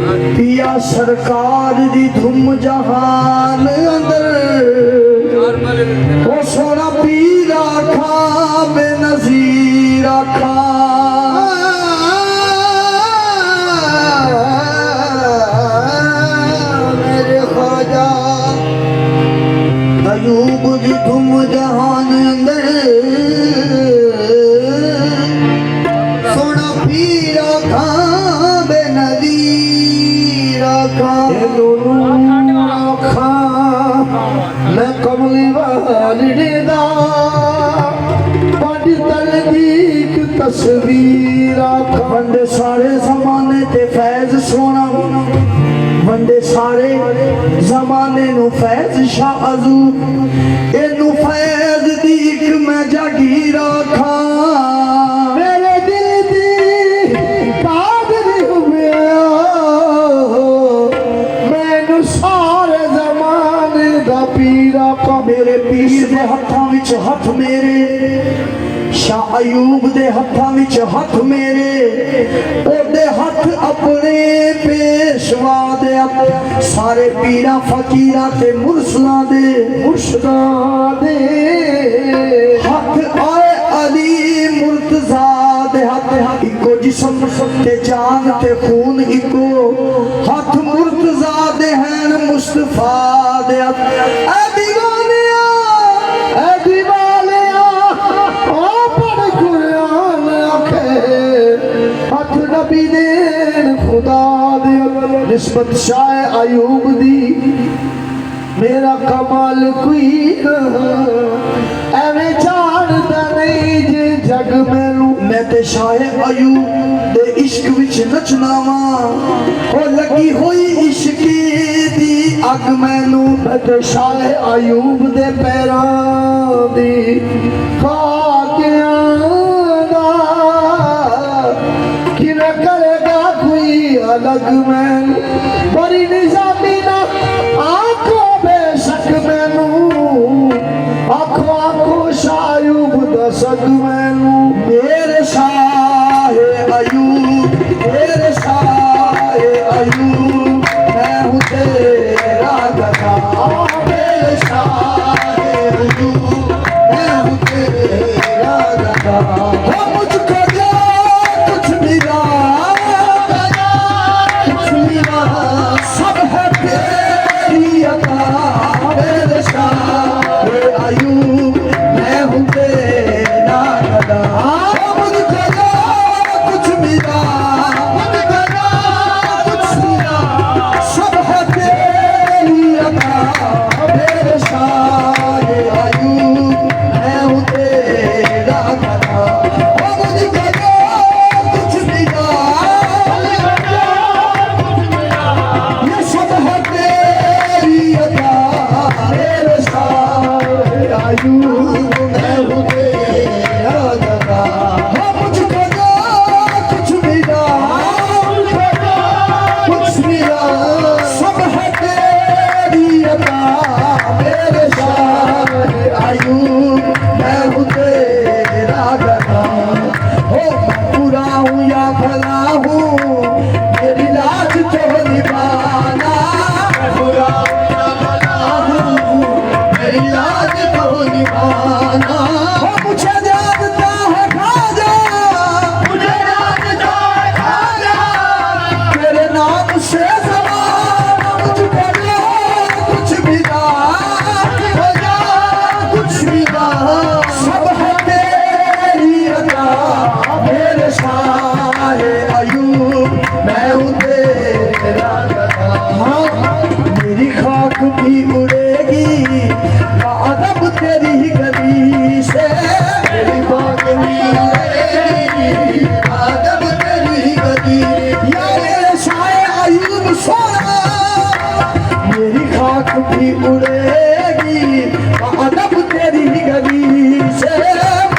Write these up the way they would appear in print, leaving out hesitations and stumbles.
पिया सरकार दी धुम जहान अंदर ओ सोना पीरा खा बेनज़ीरा खा मेरे ख्वाजा अयूब दी धुम जहान अंदर सोना पीरा खा बेनज़ीरा खा मैं कमली वाले दा बड़ी तलदीक तस्वीर वंडे सारे जमाने ते फैज सोना वंडे सारे जमाने नु फैज शाह अजू एनु फैज दीक मैं जागीर रखा मेरे दिल दी कादर हुए मैनू सारे जमाने दा पीरा का मेरे पीर दे हत्थां विच हथ मेरे शाह अयूब दे हत्थां विच हथ मेरे ओदे हथ अपने पेशवा दे सारे पीरा फकीरा ते मुर्शदा दे हथ आए अली मुर्तजा दे हथ इको जिस्म ते जान ते खून इको हथ मुर्तजा दे हैं मुस्तफा दे हथ निस्बत शाह अयूब दी मेरा कमाल कोई एवें जानदा नहीं जे जग मैनू मैं ते शाह अयूब दे इश्क विच नचना वा ओ लगी हुई इश्क दी अग मैनू मैं ते शाह अयूब दे पैरां दी खाकियां दा कि न करेगा कोई अलग मैनू बड़ी निजामी ना आंखों बेशक मैनू आंखों आंखों शायूब दसक मैनू मेरे शाह अयूब मेरे शाह अयूब मैं हूँ तेरा गदा मेरे शाह अयूब मैं हूँ तेरा गदा मुझको जो कुछ मिला सब है तेरी अता मेरे शाह अयूब मैं हूँ तेरा गदा मुझको जो कुछ मिला कुछ मिला सब है तेरी अता मेरे शाह अयूब मैं हूँ तेरा गदा मुझको जो कुछ मिला अयूब मैं हूँ तेरा गदा मुझको जो कुछ मिला कुछ मिला सब है तेरी अता मेरे शाह अयूब मैं हूँ तेरा गदा हो बुरा हूँ या भला हूँ मेरी लाज तो निभाना बुरा हूँ या भला हूँ मेरी लाज निभाना मुझे जानता है खाजा मुझे जानता है खाजा तेरे नाम से ज़माना मुझको जो कुछ मिला कुछ मिला सब है तेरी अता मेरे शाह अयूब मैं हूँ तेरा गदा मेरी खाक भी उड़ेगी अदब तेरी गली से मेरी बात भी अदब तेरी गली या मेरे शाह अयूब सोना मेरी खाक भी उड़ेगी अदब तेरी गली से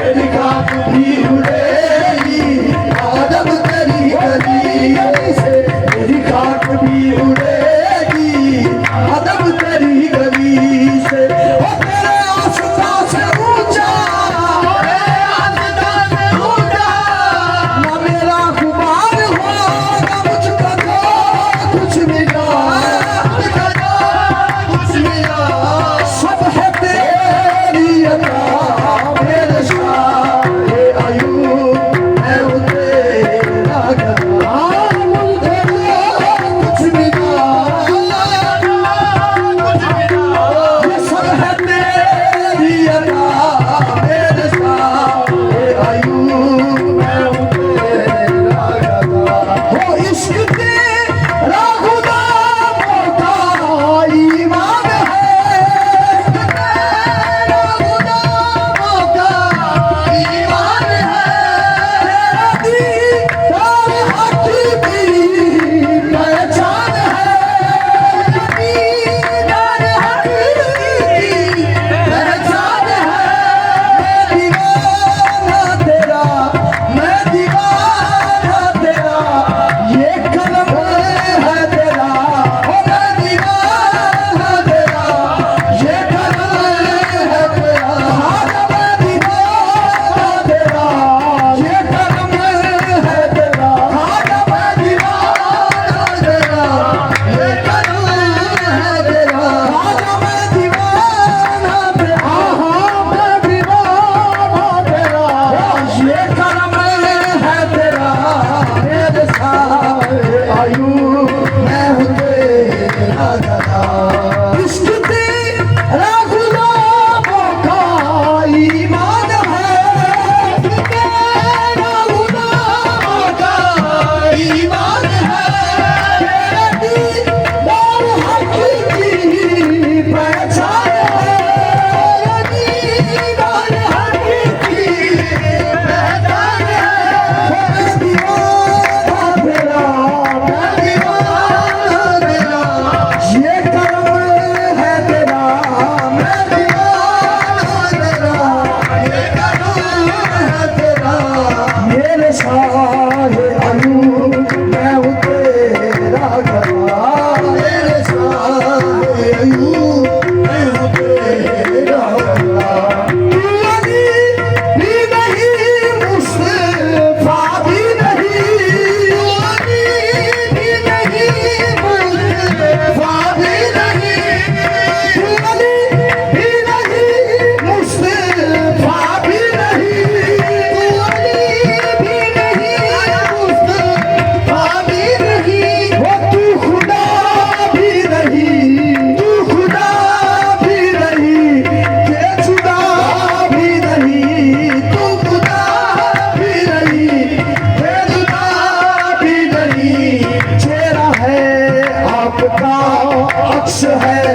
मेरी खाक भी उड़ेगी अदब तेरी गली से मेरी खाक भी उड़ेगी अदब तेरी गली से तेरा गुलामों का ईमान है, तेरा गुलामों का ईमान है, तेरा दीदार हक की पहचान है, दीदार हक की पहचान है। मैं दीवाना तेरा, ये कलम है तेरा, ओ मैं दीवाना तेरा, ये कलम है तेरा, मैं दीवाना तेरा, ये कलम है तेरा, मैं दीवाना तेरा, ये कलम है तेरा, मैं दीवाना तेरा, मैं दीवाना तेरा, ये कलम है तेरा, मेरे सारे आयु मैं हूँ तेरा गदा। इश्क तेरा गुलामों का ईमान है, तेरा गुलामों का ईमान है, तेरा दीदार हक की पहचान है, दीदार हक की पहचान है। मैं दीवाना तेरा, मैं दीवाना तेरा, ये कलम है तेरा, मैं दीवाना तेरा, ये कलम है तेरा, मेरे सारे अनु मैं हूँ तेरा गदा, मेरे सारे अनु मैं हूँ तेरा गदा। तू अली भी नहीं, मुस्तफा भी नहीं, तू अली भी नहीं, मुस्तफा भी नहीं, तू अली भी नहीं, मुस्तफा भी नहीं, तू अली भी नहीं, मुस्तफा भी नहीं, वो तू खुदा भी नहीं, तू खुदा भी नहीं, बेजुदा भी नहीं, तू खुदा भी नहीं, बेजुदा भी नहीं, चेहरा है आपका, अक्स है